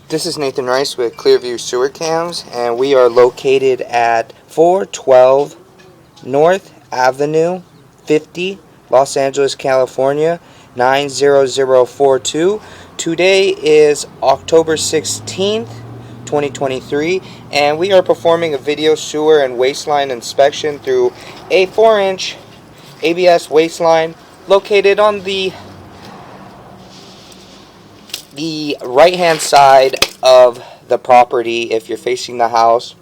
This is Nathan Rice with Clearview Sewer Cams, and we are located at 412 North Avenue 50, Los Angeles, California, 90042. Today is October 16th, 2023, and we are performing a video sewer and wasteline inspection through a 4-inch ABS wasteline located on the right hand side of the property if you're facing the house.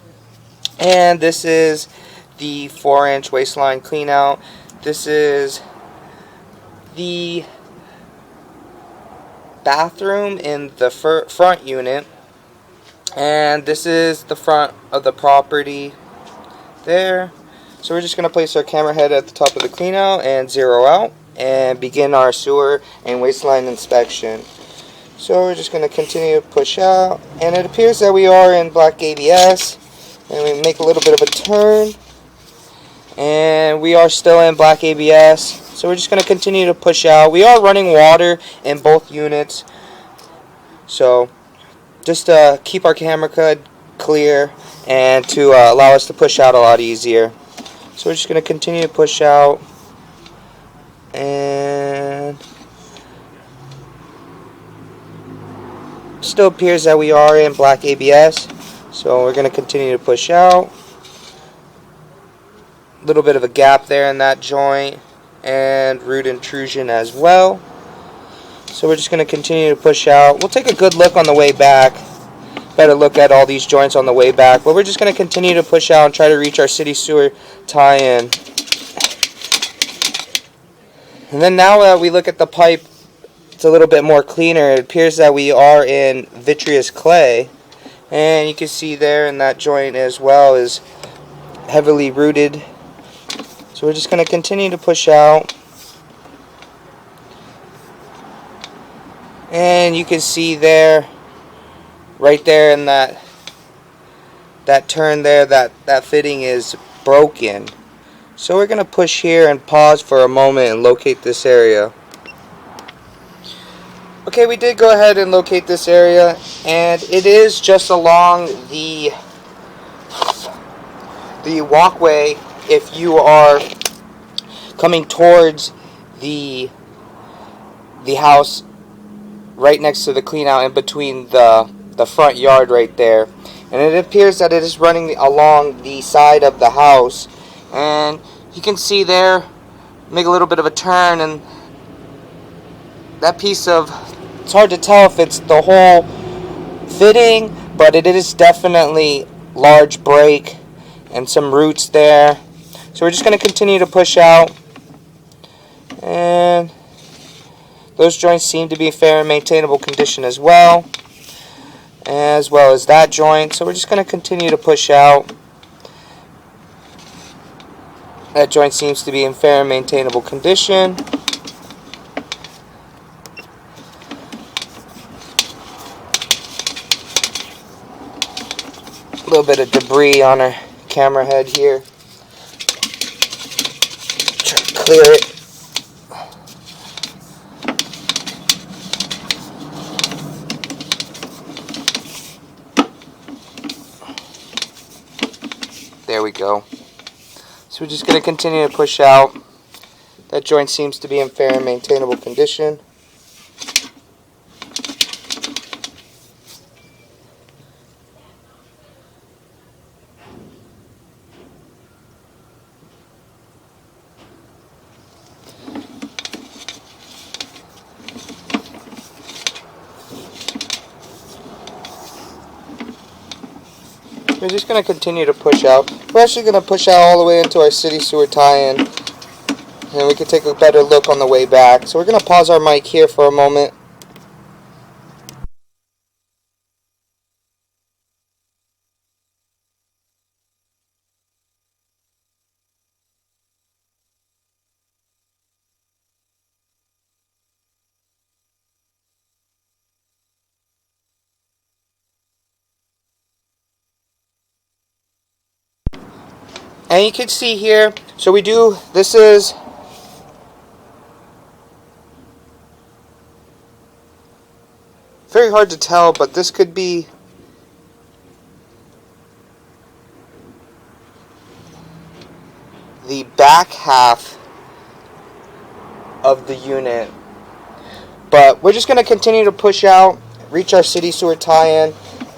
And this is the 4-inch wasteline clean out. This is the bathroom in the front unit, and this is the front of the property there. So we're just going to place our camera head at the top of the clean out and zero out and begin our sewer and wasteline inspection. So we're just going to continue to push out, and it appears that we are in black ABS, and we make a little bit of a turn, and we are still in black ABS. So we're just going to continue to push out. We are running water in both units, so just to keep our camera clear and to allow us to push out a lot easier. So we're just going to continue to push out, and still appears that we are in black ABS, so we're going to continue to push out. A little bit of a gap there in that joint and root intrusion as well, so we're just going to continue to push out. We'll take a good look on the way back, better look at all these joints on the way back, but we're just going to continue to push out and try to reach our city sewer tie-in. And then now that we look at the pipe, it's a little bit more cleaner. It appears that we are in vitreous clay, and you can see there in that joint as well is heavily rooted. So we're just going to continue to push out, and you can see there, right there in that turn there, that fitting is broken. So we're going to push here and pause for a moment and locate this area. Okay, we did go ahead and locate this area, and it is just along the walkway if you are coming towards the house right next to the clean out, in between the front yard right there. And it appears that it is running along the side of the house, and you can see there, make a little bit of a turn, and that piece of, it's hard to tell if it's the whole fitting, but it is definitely large break and some roots there. So we're just going to continue to push out, and those joints seem to be in fair and maintainable condition as well as that joint. So we're just going to continue to push out. That joint seems to be in fair and maintainable condition. A little bit of debris on our camera head here. Try to clear it. There we go. So we're just going to continue to push out. That joint seems to be in fair and maintainable condition. We're just going to continue to push out. We're actually going to push out all the way into our city sewer tie-in, and we can take a better look on the way back. So we're going to pause our mic here for a moment. And you can see here, so this is very hard to tell, but this could be the back half of the unit. But we're just going to continue to push out, reach our city sewer tie-in,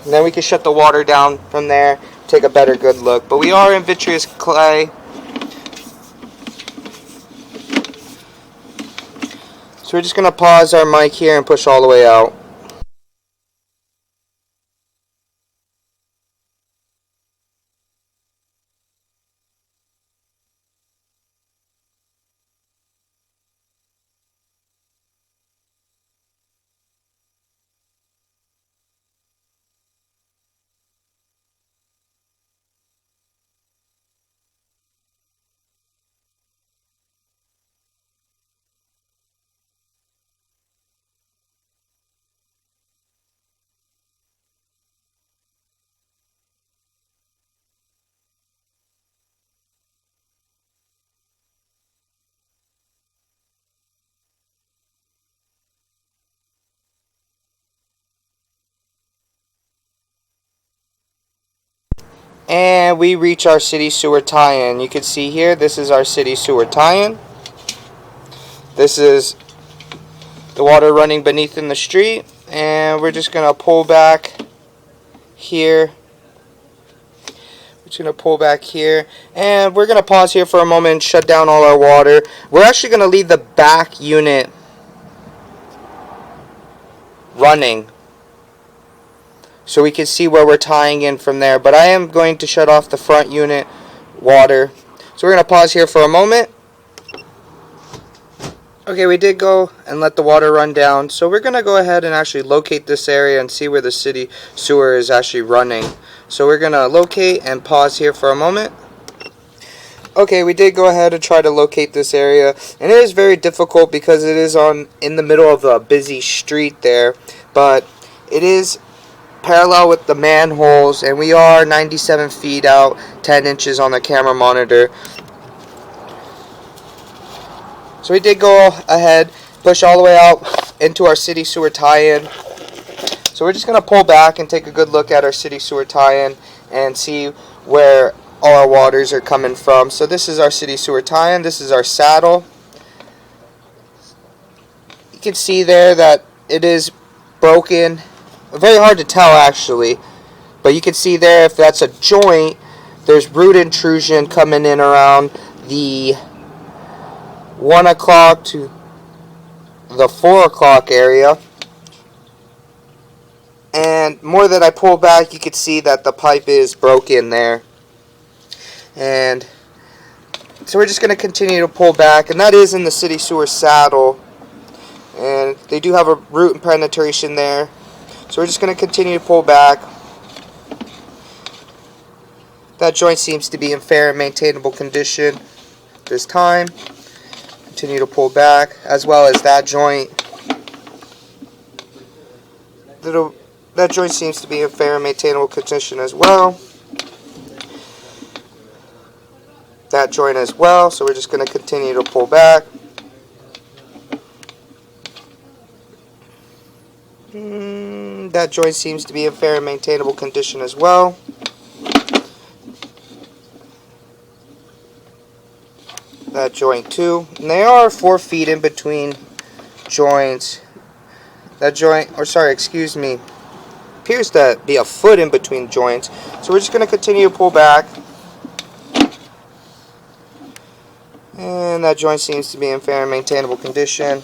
and then we can shut the water down from there, take a better good look. But we are in vitreous clay. So we're just going to pause our mic here and push all the way out. And we reach our city sewer tie-in. You can see here, this is our city sewer tie-in. This is the water running beneath in the street. And we're just going to pull back here. We're just going to pull back here. And we're going to pause here for a moment and shut down all our water. We're actually going to leave the back unit running, so we can see where we're tying in from there. But I am going to shut off the front unit water. So we're going to pause here for a moment. Okay, we did go and let the water run down. So we're going to go ahead and actually locate this area and see where the city sewer is actually running. So we're going to locate and pause here for a moment. Okay, we did go ahead and try to locate this area. And it is very difficult because it is in the middle of a busy street there. But it is parallel with the manholes, and we are 97 feet out, 10 inches on the camera monitor. So we did go ahead, push all the way out into our city sewer tie-in. So we're just going to pull back and take a good look at our city sewer tie-in and see where all our waters are coming from. So this is our city sewer tie-in. This is our saddle. You can see there that it is broken. Very hard to tell actually, but you can see there if that's a joint, there's root intrusion coming in around the 1 o'clock to the 4 o'clock area. And more that I pull back, you can see that the pipe is broken there. And so we're just going to continue to pull back, and that is in the city sewer saddle. And they do have a root penetration there. So we're just going to continue to pull back. That joint seems to be in fair and maintainable condition this time. Continue to pull back, as well as that joint. That joint seems to be in fair and maintainable condition as well. That joint as well. So we're just going to continue to pull back. That joint seems to be in fair and maintainable condition as well. That joint too. And they are 4 feet in between joints. That joint, or sorry, excuse me, appears to be a foot in between joints. So we're just going to continue to pull back. And that joint seems to be in fair and maintainable condition,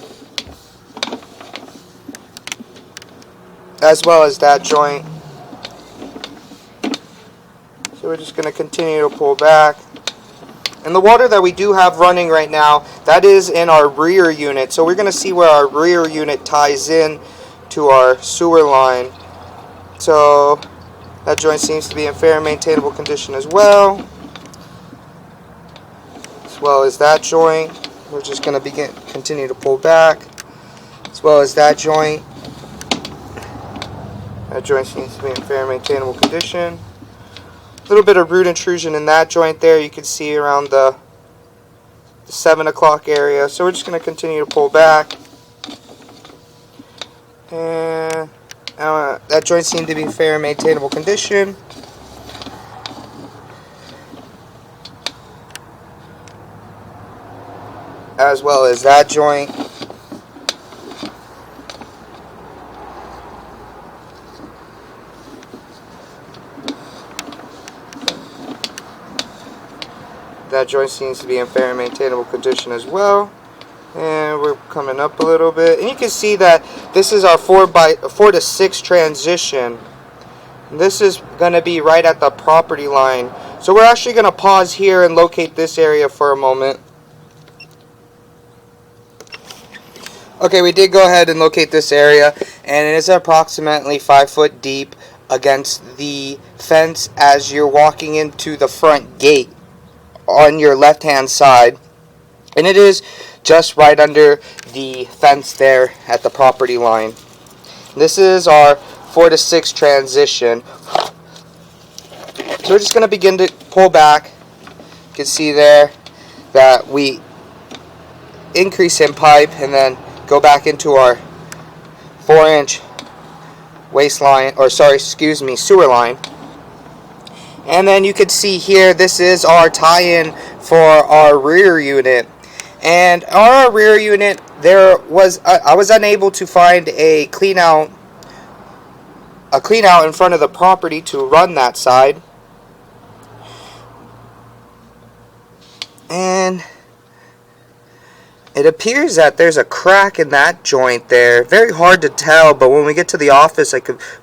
as well as that joint. So we're just going to continue to pull back. And the water that we do have running right now, that is in our rear unit. So we're going to see where our rear unit ties in to our sewer line. So that joint seems to be in fair and maintainable condition as well. As well as that joint. We're just going to continue to pull back. As well as that joint. That joint seems to be in fair and maintainable condition. A little bit of root intrusion in that joint there. You can see around the 7 o'clock area. So we're just going to continue to pull back. And That joint seemed to be in fair and maintainable condition. As well as that joint. That joint seems to be in fair and maintainable condition as well. And we're coming up a little bit, and you can see that this is our 4 to 6 transition. This is going to be right at the property line. So we're actually going to pause here and locate this area for a moment. Okay, we did go ahead and locate this area, and it is approximately 5 foot deep against the fence as you're walking into the front gate on your left hand side. And it is just right under the fence there at the property line. This is our 4 to 6 transition. So we're just going to begin to pull back. You can see there that we increase in pipe and then go back into our 4-inch sewer line. And then you can see here, this is our tie-in for our rear unit. And our rear unit, I was unable to find a clean out in front of the property to run that side. And it appears that there's a crack in that joint there. Very hard to tell, but when we get to the office,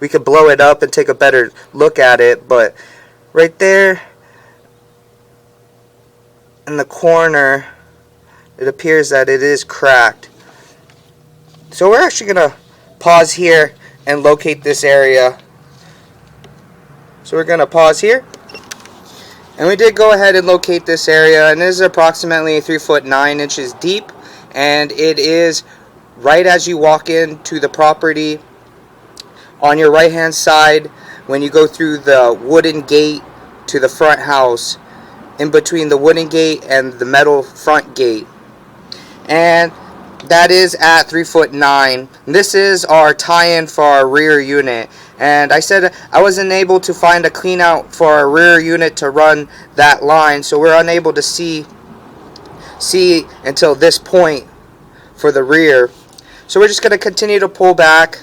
we could blow it up and take a better look at it. But right there in the corner, it appears that it is cracked. So we're actually going to pause here and locate this area. So we're going to pause here. And we did go ahead and locate this area, and it is approximately 3 foot 9 inches deep. And it is right as you walk into the property on your right hand side when you go through the wooden gate to the front house, in between the wooden gate and the metal front gate. And that is at 3 foot 9. This is our tie-in for our rear unit. And I said I wasn't able to find a clean out for our rear unit to run that line, so we're unable to see until this point for the rear. So we're just going to continue to pull back,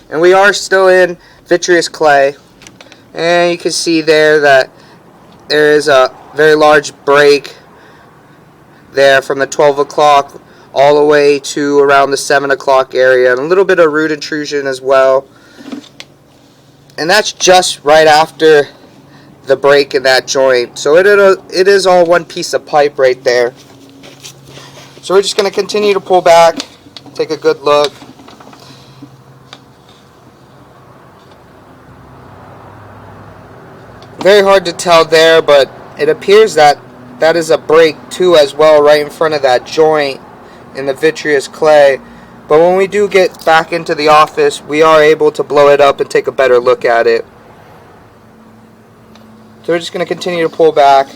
and we are still in vitreous clay. And you can see there that there is a very large break there from the 12 o'clock all the way to around the 7 o'clock area, and a little bit of root intrusion as well. And that's just right after the break in that joint. So it is all one piece of pipe right there. So we're just going to continue to pull back, take a good look. Very hard to tell there, but it appears that that is a break too as well, right in front of that joint in the vitreous clay. But when we do get back into the office, we are able to blow it up and take a better look at it. So we're just going to continue to pull back.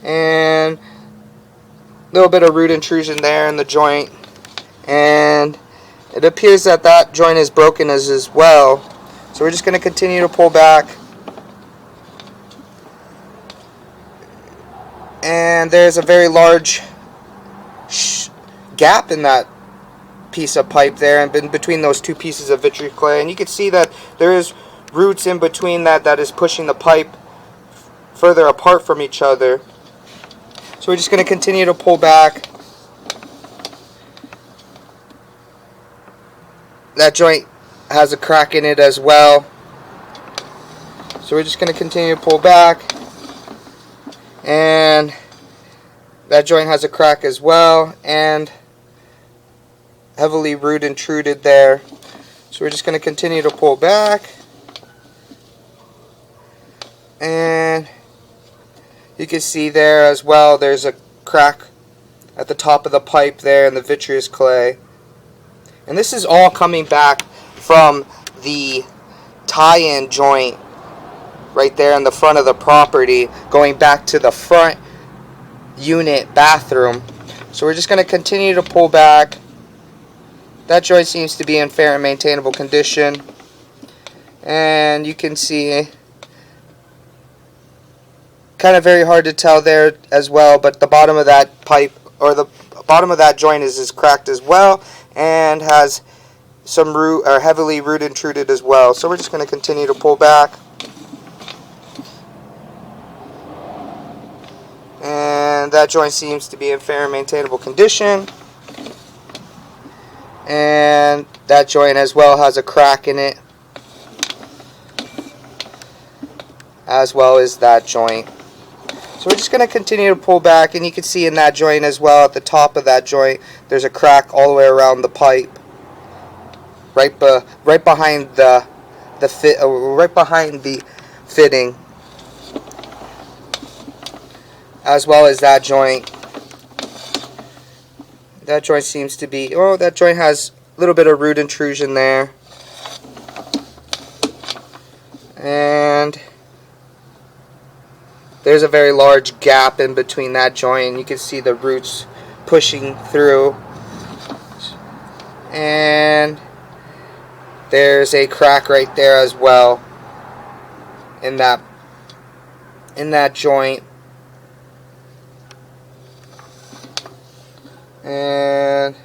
And a little bit of root intrusion there in the joint. And it appears that that joint is broken as well. So we're just going to continue to pull back. And there's a very large gap in that piece of pipe there, and in between those two pieces of vitreous clay. And you can see that there is roots in between that is pushing the pipe further apart from each other. So we're just going to continue to pull back. That joint has a crack in it as well. So we're just going to continue to pull back. And that joint has a crack as well, and heavily root intruded there. So we're just going to continue to pull back. And you can see there as well, there's a crack at the top of the pipe there in the vitreous clay. And this is all coming back from the tie-in joint right there in the front of the property, going back to the front unit bathroom. So we're just going to continue to pull back. that joint seems to be in fair and maintainable condition. And you can see, kind of very hard to tell there as well, but the bottom of that pipe, or the bottom of that joint is cracked as well, and has some root, or heavily root intruded as well. So we're just going to continue to pull back. And that joint seems to be in fair and maintainable condition. And that joint as well has a crack in it, as well as that joint. So we're just going to continue to pull back, and you can see in that joint as well, at the top of that joint, there's a crack all the way around the pipe, right behind the fitting, as well as that joint. That joint seems to be, oh, that joint has a little bit of root intrusion there. And there's a very large gap in between that joint. You can see the roots pushing through. And there's a crack right there as well in that joint. And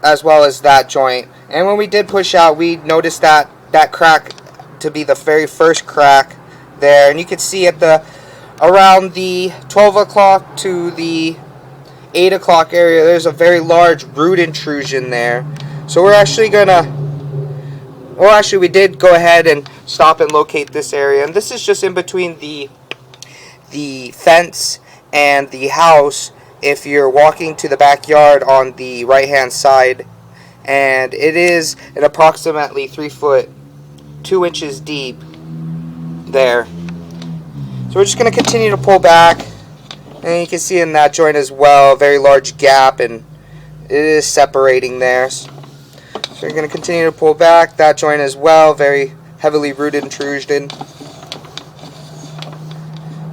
as well as that joint. And when we did push out, we noticed that crack to be the very first crack there, and you can see at around the 12 o'clock to the 8 o'clock area, there's a very large root intrusion there. So we're actually we did go ahead and stop and locate this area, and this is just in between the fence and the house if you're walking to the backyard on the right hand side, and it is an approximately 3 foot 2 inches deep there. So we're just going to continue to pull back, and you can see in that joint as well a very large gap, and it is separating there. So we're going to continue to pull back. That joint as well, very heavily rooted intrusion,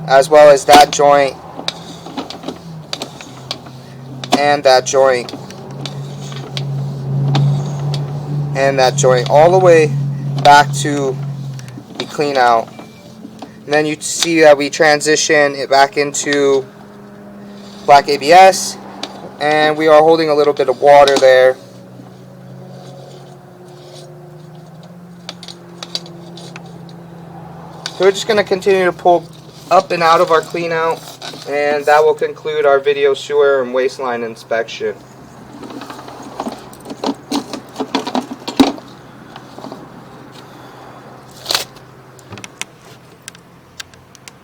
as well as that joint and that joint and that joint, all the way back to the clean out. And then you see that we transition it back into black ABS, and we are holding a little bit of water there. So we're just going to continue to pull up and out of our clean out, and that will conclude our video sewer and waste line inspection.